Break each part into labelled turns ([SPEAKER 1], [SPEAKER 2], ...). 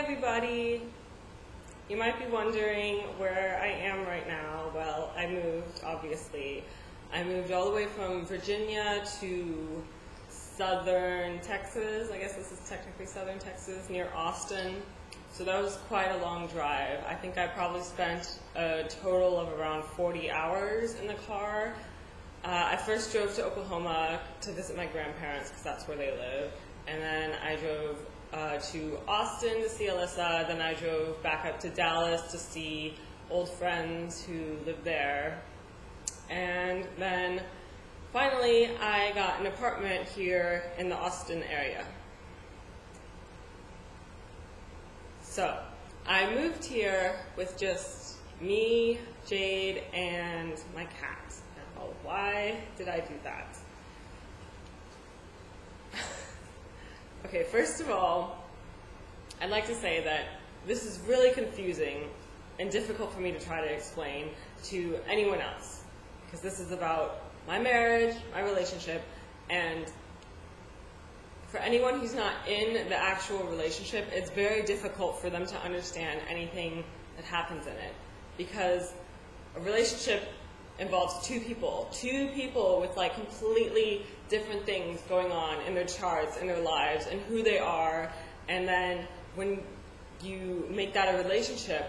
[SPEAKER 1] everybody! You might be wondering where I am right now. Well, I moved, obviously. I moved all the way from Virginia to southern Texas. I guess this is technically southern Texas, near Austin. So that was quite a long drive. I think I probably spent a total of around 40 hours in the car. I first drove to Oklahoma to visit my grandparents because that's where they live. And then I drove to Austin to see Alyssa. Then I drove back up to Dallas to see old friends who live there. And then finally I got an apartment here in the Austin area. So I moved here with just me, Jade, and my cat. Now, why did I do that? Okay, first of all, I'd like to say that this is really confusing and difficult for me to try to explain to anyone else, because this is about my marriage, my relationship, and for anyone who's not in the actual relationship, it's very difficult for them to understand anything that happens in it, because a relationship involves two people with like completely different things going on in their charts, in their lives, and who they are. And then when you make that a relationship,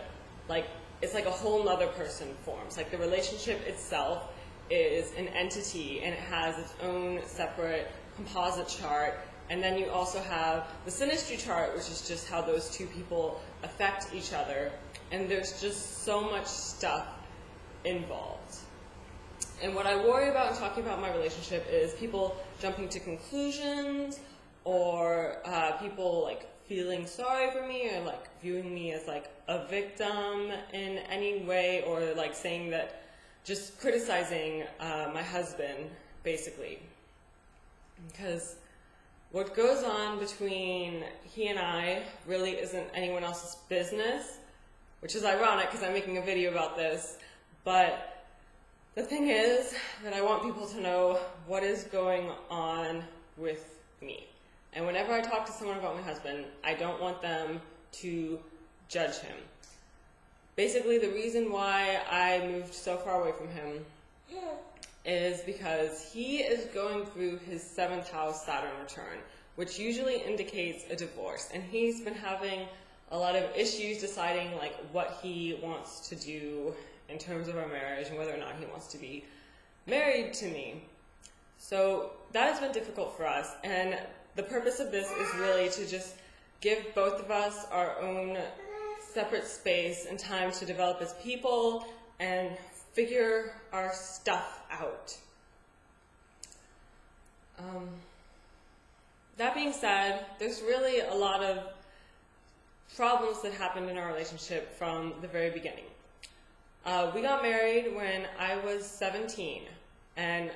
[SPEAKER 1] like it's like a whole nother person forms. Like the relationship itself is an entity and it has its own separate composite chart. And then you also have the synastry chart, which is just how those two people affect each other. And there's just so much stuff involved. And what I worry about in talking about my relationship is people jumping to conclusions, or people like feeling sorry for me, or like viewing me as like a victim in any way, or like saying that, just criticizing my husband, basically. Because what goes on between he and I really isn't anyone else's business, which is ironic because I'm making a video about this, but the thing is that I want people to know what is going on with me. And whenever I talk to someone about my husband, I don't want them to judge him. Basically, the reason why I moved so far away from him is because he is going through his 7th house Saturn return, which usually indicates a divorce. And he's been having a lot of issues deciding like what he wants to do in terms of our marriage and whether or not he wants to be married to me. So that has been difficult for us, and the purpose of this is really to just give both of us our own separate space and time to develop as people and figure our stuff out. That being said, there's really a lot of problems that happened in our relationship from the very beginning. We got married when I was 17, and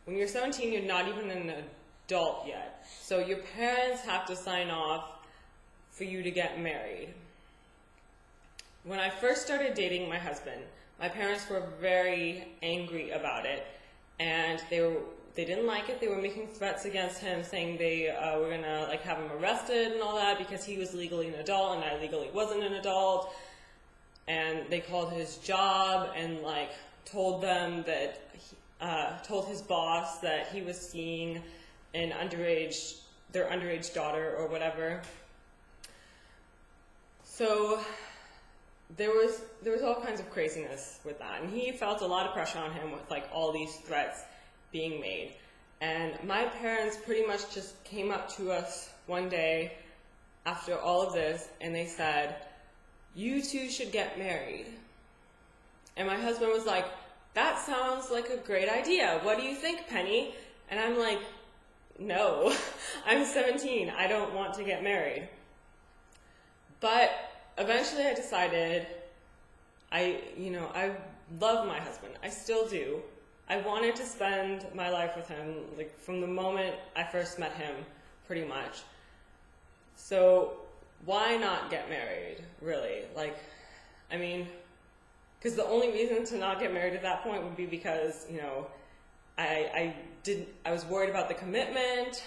[SPEAKER 1] when you're 17, you're not even an adult yet. So your parents have to sign off for you to get married. When I first started dating my husband, my parents were very angry about it, and they didn't like it. They were making threats against him, saying they were gonna like have him arrested and all that because he was legally an adult and I legally wasn't an adult. And they called his job and like told them that told his boss that he was seeing their underage daughter or whatever. So there was all kinds of craziness with that, and he felt a lot of pressure on him with like all these threats being made. And my parents pretty much just came up to us one day after all of this and they said, "You two should get married." And my husband was like, "That sounds like a great idea. What do you think, Penny?" And I'm like, "No, I'm 17. I don't want to get married." But eventually I decided, I love my husband. I still do. I wanted to spend my life with him, like from the moment I first met him, pretty much. So why not get married, really? Like, I mean, because the only reason to not get married at that point would be because, you know, I was worried about the commitment.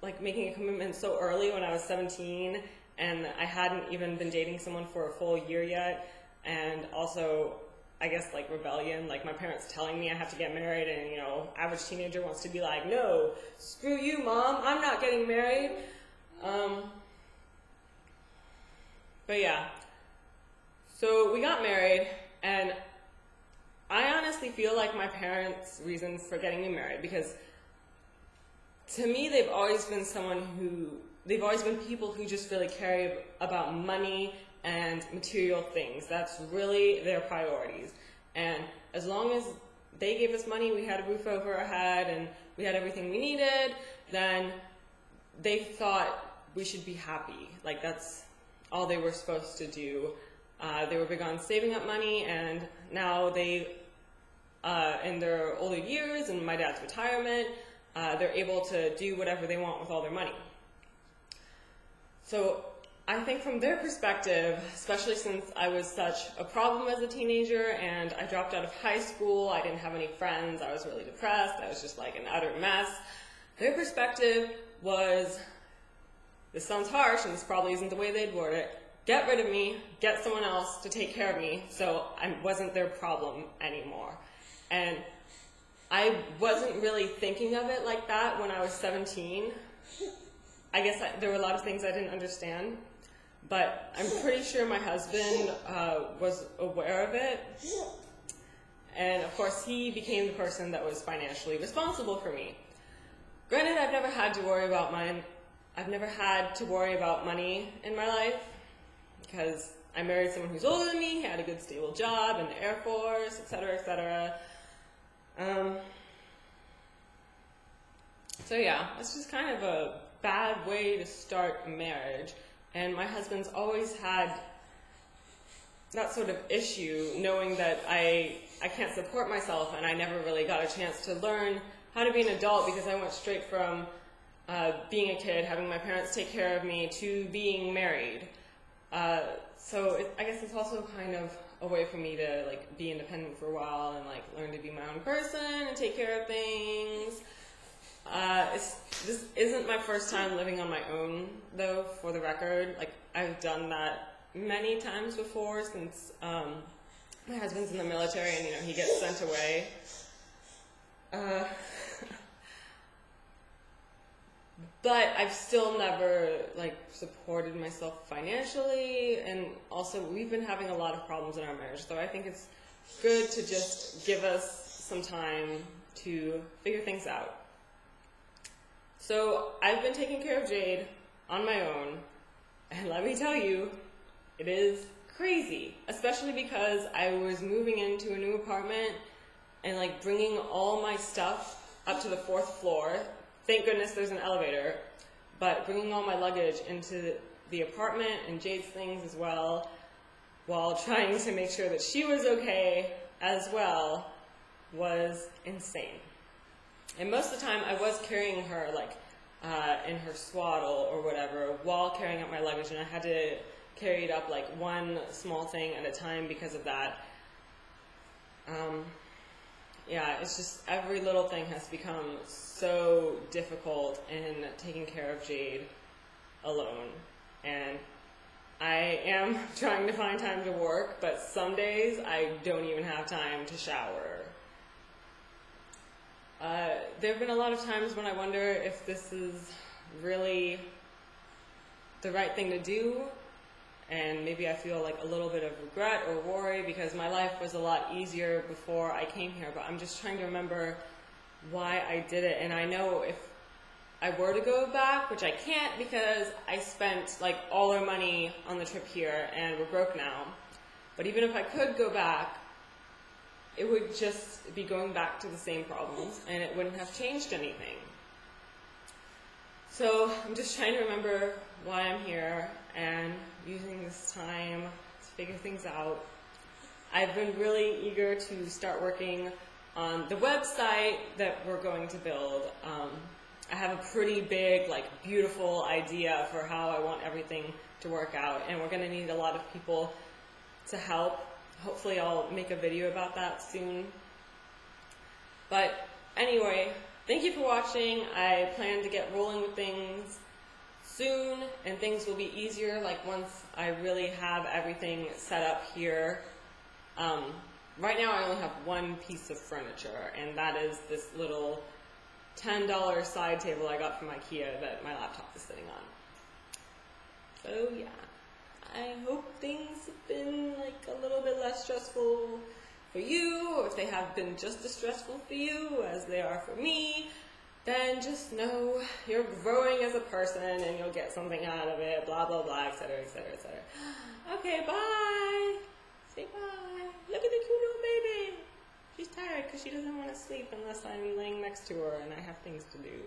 [SPEAKER 1] like making a commitment so early when I was 17, and I hadn't even been dating someone for a full year yet, and also I guess like rebellion, like my parents telling me I have to get married, and you know, average teenager wants to be like, no, screw you, mom, I'm not getting married. But yeah, so we got married, and I honestly feel like my parents' reason for getting me married, because to me they've always been people who just really care about money and material things. That's really their priorities. And as long as they gave us money, we had a roof over our head, and we had everything we needed, then they thought we should be happy. Like, that's all they were supposed to do. They were big on saving up money, and now they, in their older years and my dad's retirement, they're able to do whatever they want with all their money. So I think from their perspective, especially since I was such a problem as a teenager and I dropped out of high school, I didn't have any friends, I was really depressed, I was just like an utter mess, their perspective was, this sounds harsh and this probably isn't the way they'd word it, get rid of me, get someone else to take care of me so I wasn't their problem anymore. And I wasn't really thinking of it like that when I was 17. I guess there were a lot of things I didn't understand, but I'm pretty sure my husband was aware of it. And of course, he became the person that was financially responsible for me. Granted, I've never had to worry about money in my life, because I married someone who's older than me, he had a good stable job in the Air Force, etc., etc. So yeah, it's just kind of a bad way to start a marriage, and my husband's always had that sort of issue, knowing that I can't support myself, and I never really got a chance to learn how to be an adult, because I went straight from being a kid, having my parents take care of me, to being married. So I guess it's also kind of a way for me to like be independent for a while and like learn to be my own person and take care of things. This isn't my first time living on my own, though, for the record. Like, I've done that many times before, since my husband's in the military and, you know, he gets sent away. But I've still never, like, supported myself financially, and also we've been having a lot of problems in our marriage, so I think it's good to just give us some time to figure things out. So I've been taking care of Jade on my own, and let me tell you, it is crazy, especially because I was moving into a new apartment and like bringing all my stuff up to the 4th floor. Thank goodness there's an elevator, but bringing all my luggage into the apartment and Jade's things as well, while trying to make sure that she was okay as well, was insane. And most of the time I was carrying her like in her swaddle or whatever while carrying up my luggage, and I had to carry it up like one small thing at a time because of that. Yeah, it's just every little thing has become so difficult in taking care of Jade alone. And I am trying to find time to work, but some days I don't even have time to shower. There have been a lot of times when I wonder if this is really the right thing to do, and maybe I feel like a little bit of regret or worry, because my life was a lot easier before I came here, but I'm just trying to remember why I did it. And I know if I were to go back, which I can't because I spent like all our money on the trip here and we're broke now, but even if I could go back, it would just be going back to the same problems and it wouldn't have changed anything. So I'm just trying to remember why I'm here and using this time to figure things out. I've been really eager to start working on the website that we're going to build. I have a pretty big, like, beautiful idea for how I want everything to work out, and we're going to need a lot of people to help. Hopefully I'll make a video about that soon. But anyway, thank you for watching. I plan to get rolling with things soon, and things will be easier, like once I really have everything set up here. Right now I only have one piece of furniture, and that is this little $10 side table I got from IKEA that my laptop is sitting on. So yeah, I hope things have been like a little bit less stressful for you, or if they have been just as stressful for you as they are for me, then just know you're growing as a person and you'll get something out of it, blah, blah, blah, etc., etc., etc. Okay, bye. Say bye. Look at the cute little baby. She's tired because she doesn't want to sleep unless I'm laying next to her and I have things to do.